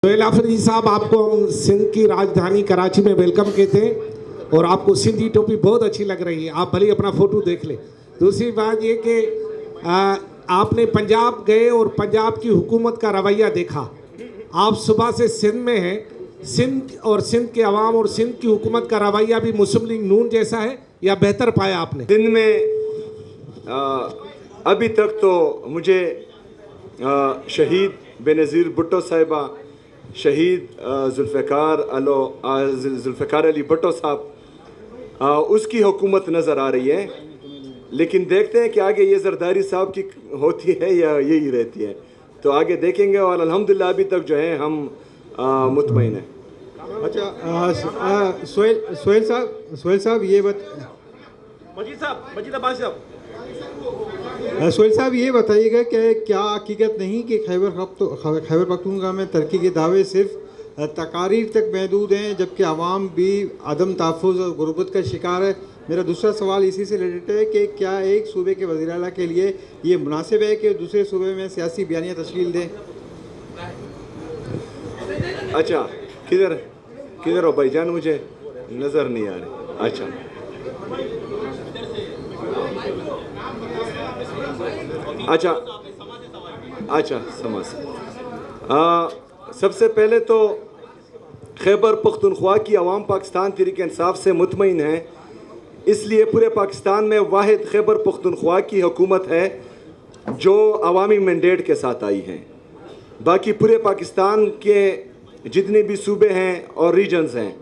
سہیل آفریدی صاحب، آپ کو ہم سندھ کی راجدھانی کراچی میں ویلکم کہتے ہیں اور آپ کو سندھی ٹوپی بہت اچھی لگ رہی ہے. آپ بھلے اپنا فوٹو دیکھ لیں. دوسری بات یہ کہ آپ نے پنجاب گئے اور پنجاب کی حکومت کا رویہ دیکھا. آپ صبح سے سندھ میں ہیں. سندھ اور سندھ کے عوام اور سندھ کی حکومت کا رویہ بھی مسلم لیگ نون جیسا ہے یا بہتر پایا آپ نے؟ سندھ میں ابھی تک تو مجھے شہید بے نظیر بھٹو صاحبہ، شہید ذوالفقار علی بھٹو صاحب، اس کی حکومت نظر آ رہی ہے. لیکن دیکھتے ہیں کہ آگے یہ زرداری صاحب کی ہوتی ہے یا یہی رہتی ہے، تو آگے دیکھیں گے. اور الحمدللہ ابھی تک جو ہے ہم مطمئن ہیں. اچھا سہیل صاحب یہ بتائیے گا کہ کیا حقیقت نہیں کہ خیبر پختونخوا میں ترقی کے دعوے صرف تقاریر تک محدود ہیں جبکہ عوام بھی عدم تحفظ اور غربت کا شکار ہے؟ میرا دوسرا سوال اسی سے ریلیٹڈ ہے کہ کیا ایک صوبے کے وزیر اعلیٰ کے لیے یہ مناسب ہے کہ دوسرے صوبے میں سیاسی بیانیہ تشکیل دیں؟ اچھا، کدھر ہو بھائی جان؟ مجھے نظر نہیں آ رہی. اچھا سمجھ. سب سے پہلے تو خیبر پختونخوا کی عوام پاکستان تحریک انصاف سے مطمئن ہے. اس لیے پورے پاکستان میں واحد خیبر پختونخوا کی حکومت ہے جو عوامی مینڈیٹ کے ساتھ آئی ہے. باقی پورے پاکستان کے جتنے بھی صوبے ہیں اور ریجنز ہیں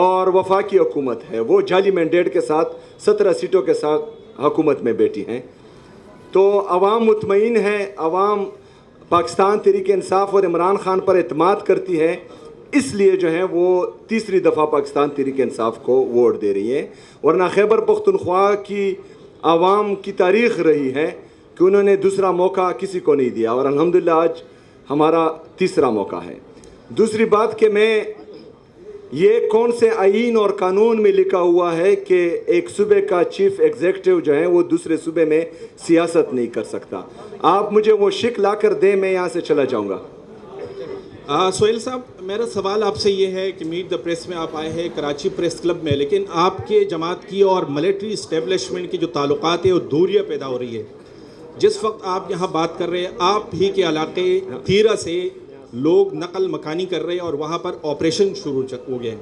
اور وفاقی حکومت ہے وہ جعلی مینڈیٹ کے ساتھ 17 سیٹوں کے ساتھ حکومت میں بیٹھی ہیں. تو عوام مطمئن ہے. عوام پاکستان تحریک انصاف اور عمران خان پر اعتماد کرتی ہے، اس لیے جو ہے وہ تیسری دفعہ پاکستان تحریک انصاف کو ووٹ دے رہی ہے. ورنہ خیبر پختونخوا کی عوام کی تاریخ رہی ہے کہ انہوں نے دوسرا موقع کسی کو نہیں دیا، اور الحمدللہ آج ہمارا تیسرا موقع ہے. دوسری بات کہ میں یہ کون سے آئین اور قانون میں لکھا ہوا ہے کہ ایک صوبے کا چیف ایگزیکٹو جو ہے وہ دوسرے صوبے میں سیاست نہیں کر سکتا. آپ مجھے وہ شک لا کر دیں، میں یہاں سے چلا جاؤں گا. سہیل صاحب، میرا سوال آپ سے یہ ہے کہ میٹ دا پریس میں آپ آئے ہیں کراچی پریس کلب میں، لیکن آپ کے جماعت کی اور ملٹری اسٹیبلشمنٹ کی جو تعلقات ہیں وہ دوریاں پیدا ہو رہی ہے. جس وقت آپ یہاں بات کر رہے ہیں، آپ ہی کے علاقے تیرہ سے لوگ نقل مکانی کر رہے ہیں اور وہاں پر آپریشن شروع ہو گئے ہیں.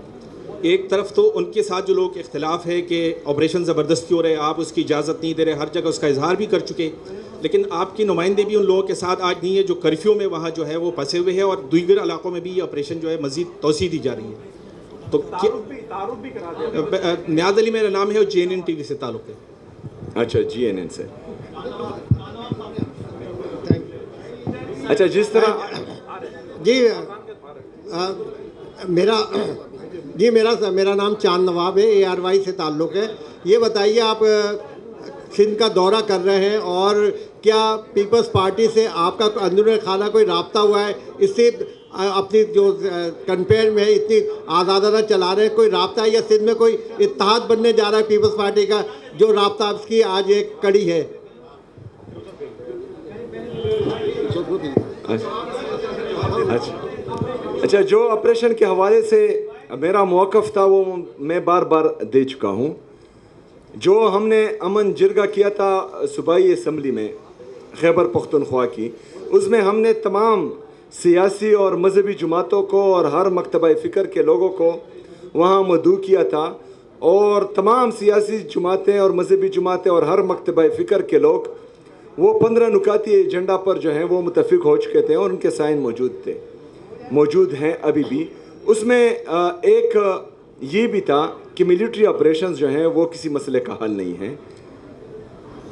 ایک طرف تو ان کے ساتھ جو لوگ اختلاف ہے کہ آپریشن زبردستی ہو رہے ہیں، آپ اس کی اجازت نہیں دے رہے، ہر جگہ اس کا اظہار بھی کر چکے، لیکن آپ کے نمائندے بھی ان لوگوں کے ساتھ آج نہیں ہے جو کرفیو میں وہاں جو ہے وہ پھنسے ہوئے ہیں، اور دیگر علاقوں میں بھی یہ آپریشن جو ہے مزید توسیع دی جا رہی ہے. تو نیاز علی میرا نام ہے اور JNN TV سے تعلق ہے. اچھا، JNN سے. اچھا، جس طرح میرا نام چاند نواب ہے، ARY سے تعلق ہے. یہ بتائیے آپ سندھ کا دورہ کر رہے ہیں اور کیا پیپلز پارٹی سے آپ کا اندرون خانہ کوئی رابطہ ہوا ہے؟ اس سے اپنی جو کمپین میں اتنی آزادانہ چلا رہے ہیں، کوئی رابطہ ہے یا سندھ میں کوئی اتحاد بننے جا رہا ہے پیپلز پارٹی کا، جو رابطہ آپ کی آج ایک کڑی ہے؟ اچھا، جو آپریشن کے حوالے سے میرا موقف تھا وہ میں بار بار دے چکا ہوں. جو ہم نے امن جرگہ کیا تھا صوبائی اسمبلی میں خیبر پختونخوا کی، اس میں ہم نے تمام سیاسی اور مذہبی جماعتوں کو اور ہر مکتبہ فکر کے لوگوں کو وہاں مدعو کیا تھا، اور تمام سیاسی جماعتیں اور مذہبی جماعتیں اور ہر مکتبہ فکر کے لوگ وہ 15 نکاتی ایجنڈا پر جو ہیں وہ متفق ہو چکے تھے اور ان کے سائن موجود ہیں ابھی بھی. اس میں ایک یہ بھی تھا کہ ملٹری آپریشنز جو ہیں وہ کسی مسئلے کا حل نہیں ہیں،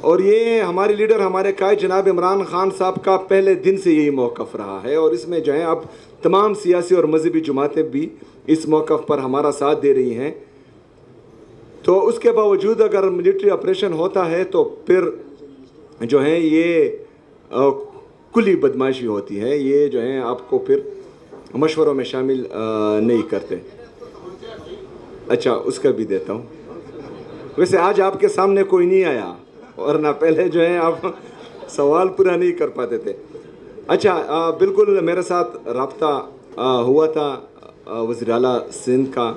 اور یہ ہمارے لیڈر، ہمارے قائد جناب عمران خان صاحب کا پہلے دن سے یہی موقف رہا ہے، اور اس میں جو ہے اب تمام سیاسی اور مذہبی جماعتیں بھی اس موقف پر ہمارا ساتھ دے رہی ہیں. تو اس کے باوجود اگر ملٹری آپریشن ہوتا ہے تو پھر جو ہے یہ کلی بدماشی ہوتی ہے، یہ جو ہے آپ کو پھر مشوروں میں شامل نہیں کرتے. اچھا، اس کا بھی دیتا ہوں. ویسے آج آپ کے سامنے کوئی نہیں آیا، ورنہ پہلے جو ہے آپ سوال پورا نہیں کر پاتے تھے. اچھا، بالکل میرے ساتھ رابطہ ہوا تھا وزیر اعلیٰ سندھ کا،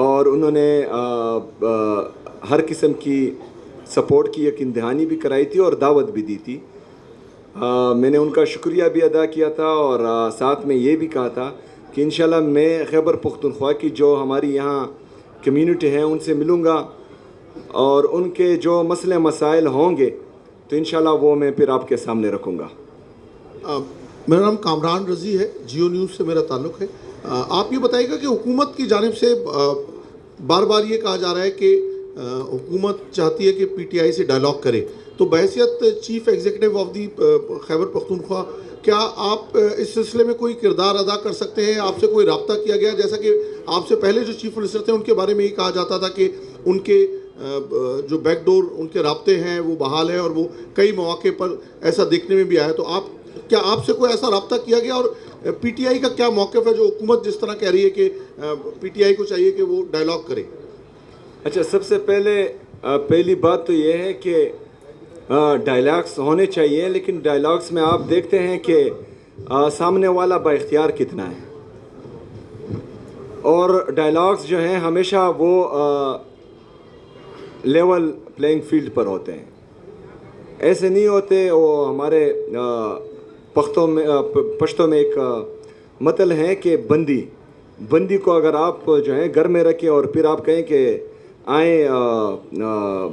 اور انہوں نے ہر قسم کی سپورٹ کی یقین دہانی بھی کرائی تھی اور دعوت بھی دی تھی. میں نے ان کا شکریہ بھی ادا کیا تھا، اور ساتھ میں یہ بھی کہا تھا کہ انشاءاللہ میں خیبر پختونخوا کی جو ہماری یہاں کمیونٹی ہیں ان سے ملوں گا، اور ان کے جو مسئلے مسائل ہوں گے تو انشاءاللہ وہ میں پھر آپ کے سامنے رکھوں گا. میرا نام کامران رضی ہے، جیو نیوز سے میرا تعلق ہے. آپ یہ بتائیے گا کہ حکومت کی جانب سے بار بار یہ کہا جا رہا ہے کہ حکومت چاہتی ہے کہ پی ٹی آئی سے ڈائلاگ کرے، تو بحیثیت chief executive of the Khyber Pakhtunkhwa کیا آپ اس سلسلے میں کوئی کردار ادا کر سکتے ہیں؟ آپ سے کوئی رابطہ کیا گیا؟ جیسا کہ آپ سے پہلے جو چیف منسٹر تھے ان کے بارے میں یہ کہا جاتا تھا کہ ان کے جو بیک ڈور ان کے رابطے ہیں وہ بحال ہے، اور وہ کئی مواقع پر ایسا دیکھنے میں بھی آیا. تو کیا آپ سے کوئی ایسا رابطہ کیا گیا، اور پی ٹی آئی کا کیا موقف ہے جو حکومت جس طرح کہہ رہی ہے کہ پی ٹی آئی کو چاہیے کہ وہ ڈائلاگ کرے؟ اچھا، سب سے پہلی بات تو یہ ہے کہ ڈائلاگس ہونے چاہیے، لیکن ڈائلاگس میں آپ دیکھتے ہیں کہ سامنے والا با اختیار کتنا ہے، اور ڈائلاگس جو ہیں ہمیشہ وہ لیول پلینگ فیلڈ پر ہوتے ہیں، ایسے نہیں ہوتے. وہ ہمارے پشتوں میں ایک متل ہے کہ بندی کو اگر آپ جو ہے گھر میں رکھیں اور پھر آپ کہیں کہ آئیں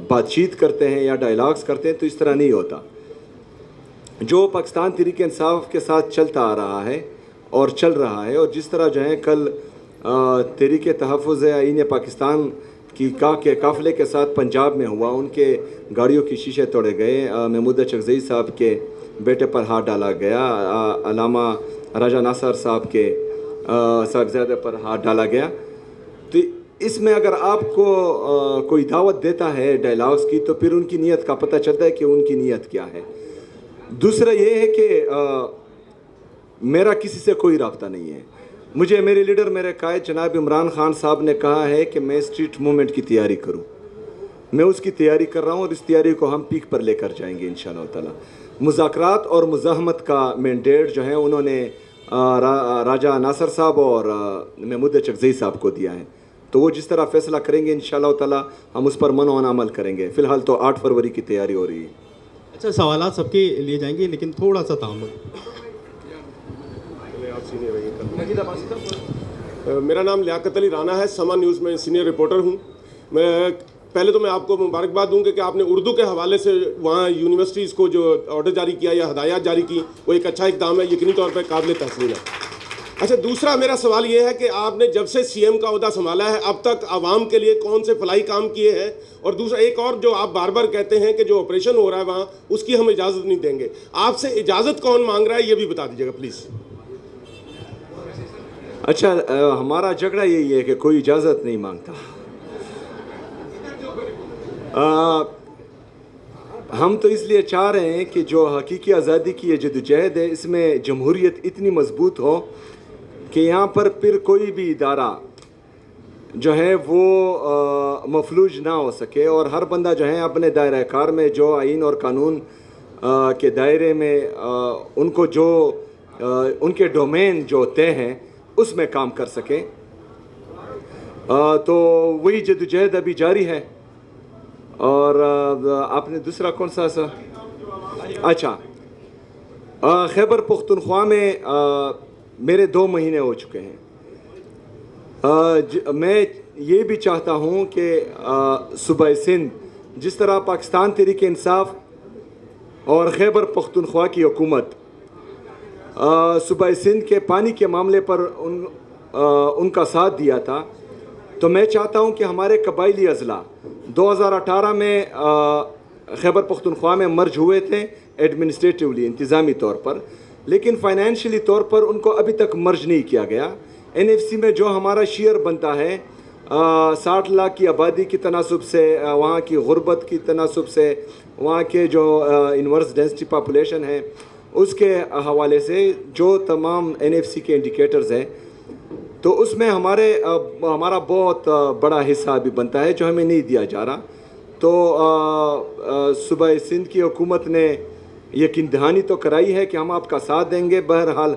بات چیت کرتے ہیں یا ڈائلاگس کرتے ہیں، تو اس طرح نہیں ہوتا. جو پاکستان تحریک انصاف کے ساتھ چلتا آ رہا ہے اور چل رہا ہے، اور جس طرح جو ہے کل تحریک تحفظ آئین پاکستان کی کے قافلے کے ساتھ پنجاب میں ہوا، ان کے گاڑیوں کی شیشے توڑے گئے، محمود چکزئی صاحب کے بیٹے پر ہاتھ ڈالا گیا، علامہ راجہ ناصر صاحب کے صاحبزادے پر ہاتھ ڈالا گیا. تو اس میں اگر آپ کو کوئی دعوت دیتا ہے ڈائلاگس کی تو پھر ان کی نیت کا پتہ چلتا ہے کہ ان کی نیت کیا ہے. دوسرا یہ ہے کہ میرا کسی سے کوئی رابطہ نہیں ہے. مجھے میرے لیڈر، میرے قائد جناب عمران خان صاحب نے کہا ہے کہ میں اسٹریٹ موومنٹ کی تیاری کروں. میں اس کی تیاری کر رہا ہوں، اور اس تیاری کو ہم پیک پر لے کر جائیں گے انشاءاللہ تعالی. مذاکرات اور مزاحمت کا مینڈیٹ جو ہے انہوں نے راجہ ناصر صاحب اور محمود چکزئی صاحب کو دیا ہے، تو وہ جس طرح فیصلہ کریں گے انشاءاللہ تعالی ہم اس پر منوان عمل کریں گے. فی الحال تو 8 فروری کی تیاری ہو رہی ہے. اچھا، سوالات سب کے لیے جائیں گے لیکن تھوڑا سا تعامل. میرا نام لیاقت علی رانا ہے، سما نیوز میں سینئر رپورٹر ہوں. پہلے تو میں آپ کو مبارکباد دوں کہ آپ نے اردو کے حوالے سے وہاں یونیورسٹیز کو جو آرڈر جاری کیا یا ہدایات جاری کی، وہ ایک اچھا اقدام ہے، یقینی طور پہ قابل تحسین ہے. اچھا، دوسرا میرا سوال یہ ہے کہ آپ نے جب سے سی ایم کا عہدہ سنبھالا ہے اب تک عوام کے لیے کون سے فلاحی کام کیے ہیں؟ اور دوسرا ایک اور جو آپ بار بار کہتے ہیں کہ جو آپریشن ہو رہا ہے وہاں اس کی ہم اجازت نہیں دیں گے، آپ سے اجازت کون مانگ رہا ہے یہ بھی بتا دیجیے گا پلیز. اچھا، ہمارا جھگڑا یہی ہے کہ کوئی اجازت نہیں مانگتا. ہم تو اس لیے چاہ رہے ہیں کہ جو حقیقی آزادی کی یہ جدوجہد ہے اس میں جمہوریت اتنی مضبوط ہو کہ یہاں پر پھر کوئی بھی ادارہ جو ہے وہ مفلوج نہ ہو سکے، اور ہر بندہ جو ہے اپنے دائرہ کار میں جو آئین اور قانون کے دائرے میں ان کو جو ان کے ڈومین جو طے ہیں اس میں کام کر سکیں. تو وہی جدوجہد ابھی جاری ہے. اور آپ نے دوسرا کون سا اچھا، خیبر پختونخوا میں میرے 2 مہینے ہو چکے ہیں. میں یہ بھی چاہتا ہوں کہ صوبہ سندھ جس طرح پاکستان تحریک انصاف اور خیبر پختونخوا کی حکومت صوبہ سندھ کے پانی کے معاملے پر ان کا ساتھ دیا تھا، تو میں چاہتا ہوں کہ ہمارے قبائلی اضلاع 2018 میں خیبر پختونخوا میں مرج ہوئے تھے ایڈمنسٹریٹیولی، انتظامی طور پر، لیکن فائنینشلی طور پر ان کو ابھی تک مرج نہیں کیا گیا. NFC میں جو ہمارا شیئر بنتا ہے 60 لاکھ کی آبادی کی تناسب سے، وہاں کی غربت کی تناسب سے، وہاں کے جو انورس ڈینسٹی پاپولیشن ہے اس کے حوالے سے جو تمام NFC کے انڈیکیٹرز ہیں، تو اس میں ہمارا بہت بڑا حصہ بھی بنتا ہے جو ہمیں نہیں دیا جا رہا. تو صوبہ سندھ کی حکومت نے یقین دہانی تو کرائی ہے کہ ہم آپ کا ساتھ دیں گے. بہرحال